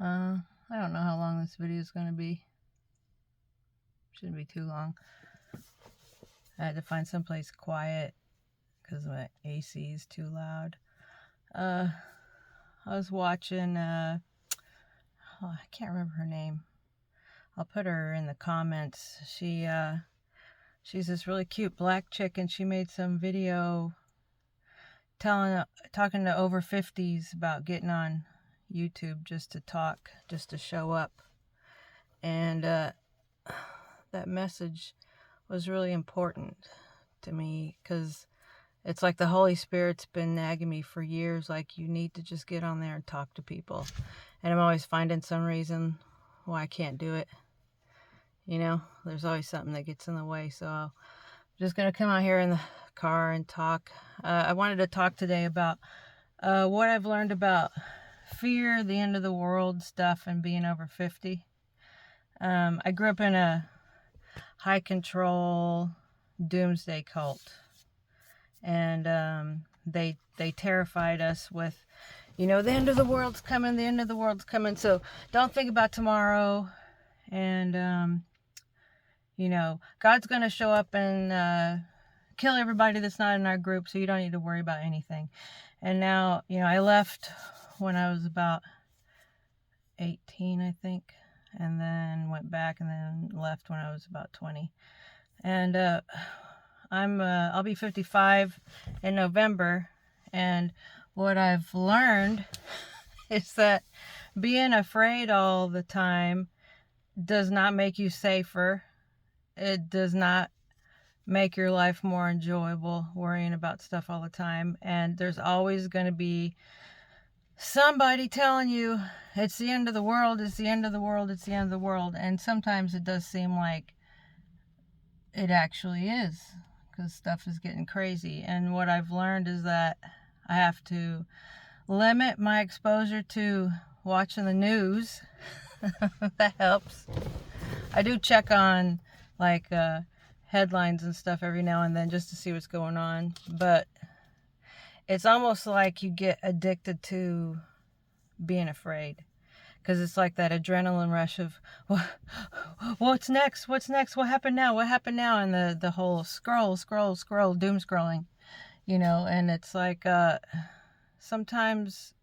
I don't know how long this video is going to be. Shouldn't be too long. I had to find someplace quiet because my AC is too loud. I was watching, I can't remember her name. I'll put her in the comments. She's this really cute black chick, and she made some video talking to over 50s about getting on YouTube just to talk, just to show up. And that message was really important to me because it's like the Holy Spirit's been nagging me for years, like, you need to just get on there and talk to people. And I'm always finding some reason why I can't do it. You know, there's always something that gets in the way. So I'm just going to come out here in the car and talk. I wanted to talk today about what I've learned about fear, the end of the world stuff, and being over 50. I grew up in a high control doomsday cult, and they terrified us with, the end of the world's coming, the end of the world's coming, so don't think about tomorrow, and God's gonna show up and kill everybody that's not in our group, so you don't need to worry about anything. And now, I left when I was about 18, I think, and then went back and then left when I was about 20. And I'll be 55 in November, and what I've learned is that being afraid all the time does not make you safer. It does not make your life more enjoyable, worrying about stuff all the time. And there's always going to be somebody telling you it's the end of the world, it's the end of the world, it's the end of the world. And sometimes it does seem like it actually is, because stuff is getting crazy. And what I've learned is that I have to limit my exposure to watching the news. That helps. I do check on headlines and stuff every now and then just to see what's going on, but it's almost like you get addicted to being afraid, because it's like that adrenaline rush of what's next, what happened now, and the whole scroll, doom scrolling, and it's like sometimes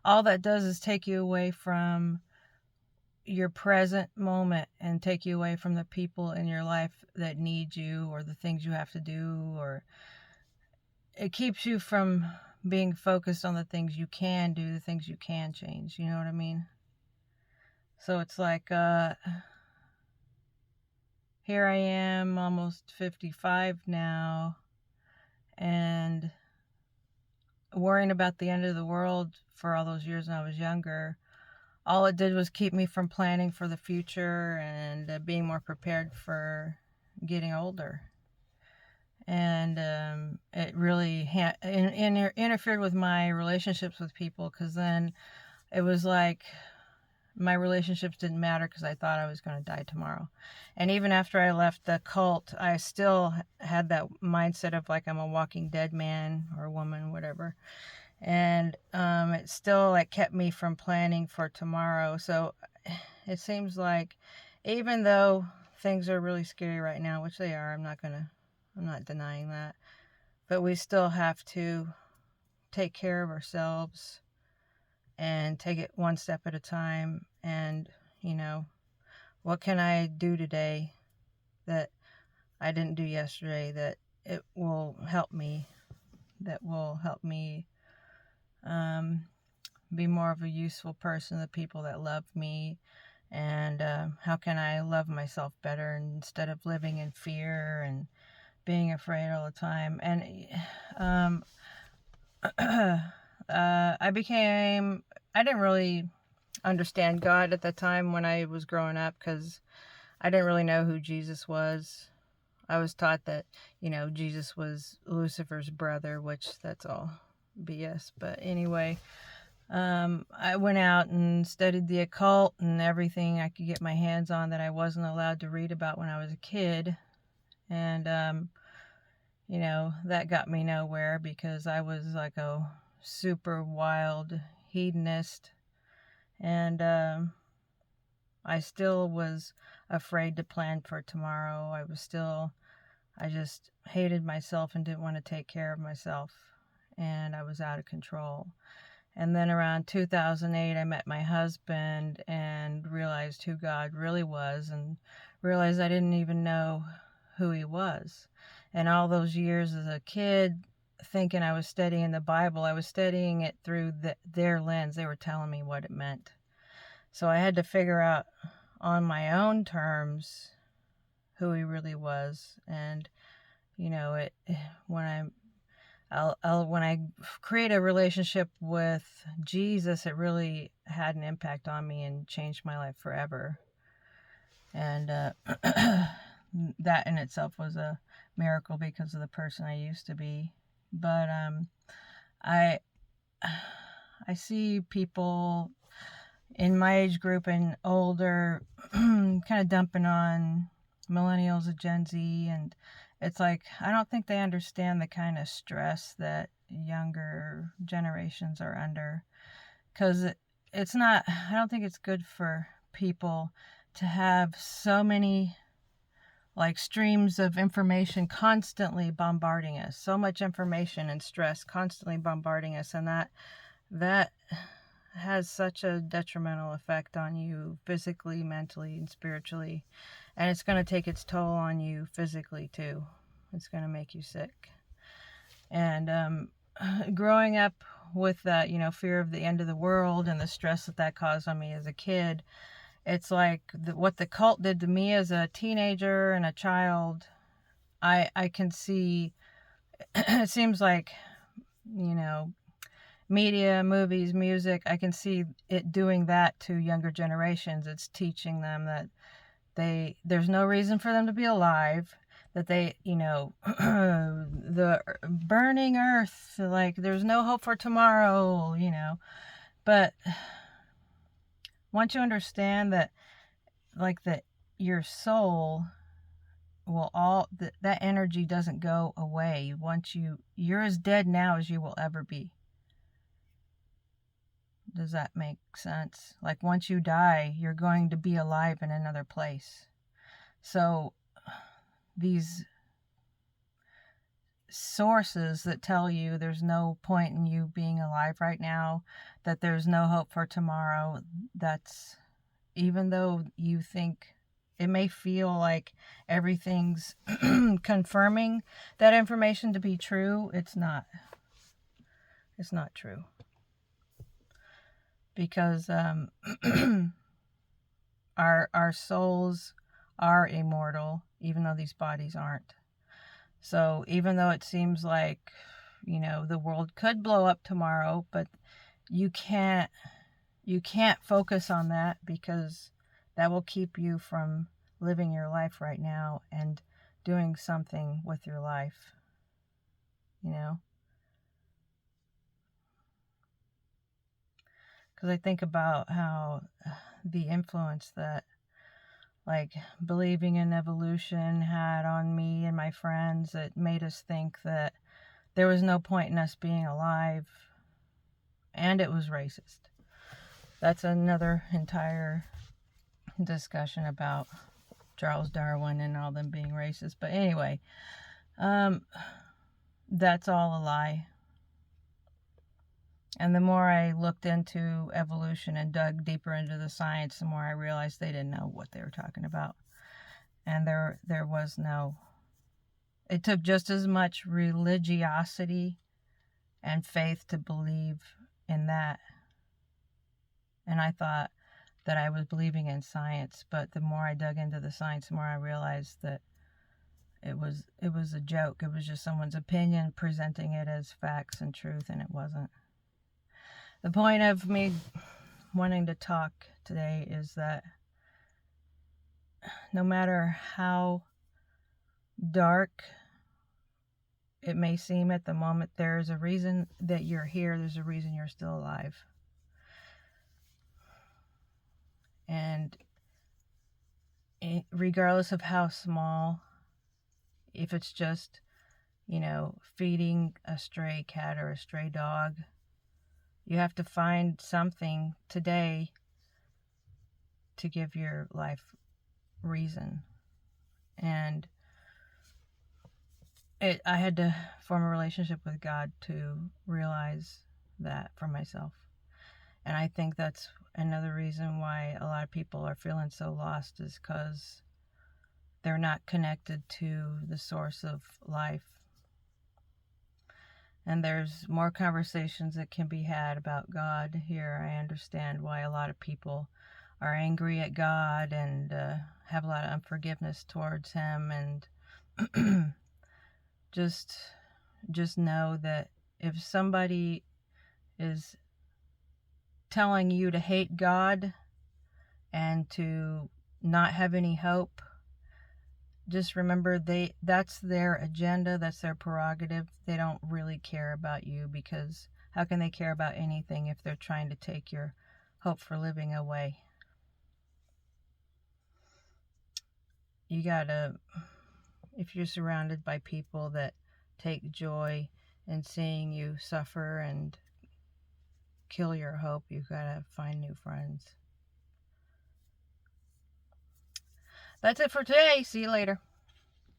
all that does is take you away from your present moment and take you away from the people in your life that need you, or the things you have to do, or it keeps you from being focused on the things you can do, the things you can change. You know what I mean? So it's like here I am, almost 55 now, and worrying about the end of the world for all those years when I was younger, all it did was keep me from planning for the future and being more prepared for getting older. And it really interfered with my relationships with people, because then it was like my relationships didn't matter because I thought I was going to die tomorrow. And even after I left the cult, I still had that mindset of like I'm a walking dead man or woman, whatever. And it still kept me from planning for tomorrow. So it seems like, even though things are really scary right now, which they are, I'm not denying that, but we still have to take care of ourselves and take it one step at a time. And what can I do today that I didn't do yesterday that it will help me, be more of a useful person to the people that love me? And how can I love myself better instead of living in fear and being afraid all the time? And I didn't really understand God at the time when I was growing up, because I didn't really know who Jesus was. I was taught that, Jesus was Lucifer's brother, which that's all BS. But anyway, I went out and studied the occult and everything I could get my hands on that I wasn't allowed to read about when I was a kid. And, that got me nowhere, because I was like a super wild hedonist And I still was afraid to plan for tomorrow. I just hated myself and didn't want to take care of myself. And I was out of control. And then around 2008, I met my husband and realized who God really was, and realized I didn't even know who he was. And all those years as a kid, thinking I was studying the Bible, I was studying it through their lens. They were telling me what it meant. So I had to figure out on my own terms who he really was. And, you know, when I create a relationship with Jesus, it really had an impact on me and changed my life forever. And that in itself was a miracle because of the person I used to be. But I see people in my age group and older kind of dumping on millennials and Gen Z, and it's like I don't think they understand the kind of stress that younger generations are under, because it's not, I don't think it's good for people to have so many like streams of information constantly bombarding us, so much information and stress constantly bombarding us, and that has such a detrimental effect on you physically, mentally, and spiritually. And it's going to take its toll on you physically too. It's going to make you sick. And growing up with that, fear of the end of the world and the stress that caused on me as a kid, it's like what the cult did to me as a teenager and a child. I can see, it seems like, media, movies, music, I can see it doing that to younger generations. It's teaching them that there's no reason for them to be alive, that the burning earth, like there's no hope for tomorrow, But once you understand that, like that your soul will that energy doesn't go away. Once you're as dead now as you will ever be. Does that make sense? Like once you die, you're going to be alive in another place. So these sources that tell you there's no point in you being alive right now, that there's no hope for tomorrow, that's, even though you think it may feel like everything's confirming that information to be true, it's not. It's not true. Because our souls are immortal, even though these bodies aren't. So even though it seems like, the world could blow up tomorrow, but you can't focus on that, because that will keep you from living your life right now and doing something with your life, Because I think about how the influence that, like, believing in evolution had on me and my friends. It made us think that there was no point in us being alive, and it was racist. That's another entire discussion about Charles Darwin and all them being racist. But anyway, that's all a lie. And the more I looked into evolution and dug deeper into the science, the more I realized they didn't know what they were talking about. And there was no... It took just as much religiosity and faith to believe in that. And I thought that I was believing in science, but the more I dug into the science, the more I realized that it was a joke. It was just someone's opinion presenting it as facts and truth, and it wasn't. The point of me wanting to talk today is that no matter how dark it may seem at the moment, there's a reason that you're here. There's a reason you're still alive. And regardless of how small, if it's just, feeding a stray cat or a stray dog, you have to find something today to give your life reason. And I had to form a relationship with God to realize that for myself. And I think that's another reason why a lot of people are feeling so lost, is because they're not connected to the source of life. And there's more conversations that can be had about God here. I understand why a lot of people are angry at God and have a lot of unforgiveness towards Him. And just know that if somebody is telling you to hate God and to not have any hope, just remember that's their agenda, that's their prerogative. They don't really care about you, because how can they care about anything if they're trying to take your hope for living away? You gotta, if you're surrounded by people that take joy in seeing you suffer and kill your hope, you gotta find new friends. That's it for today. See you later.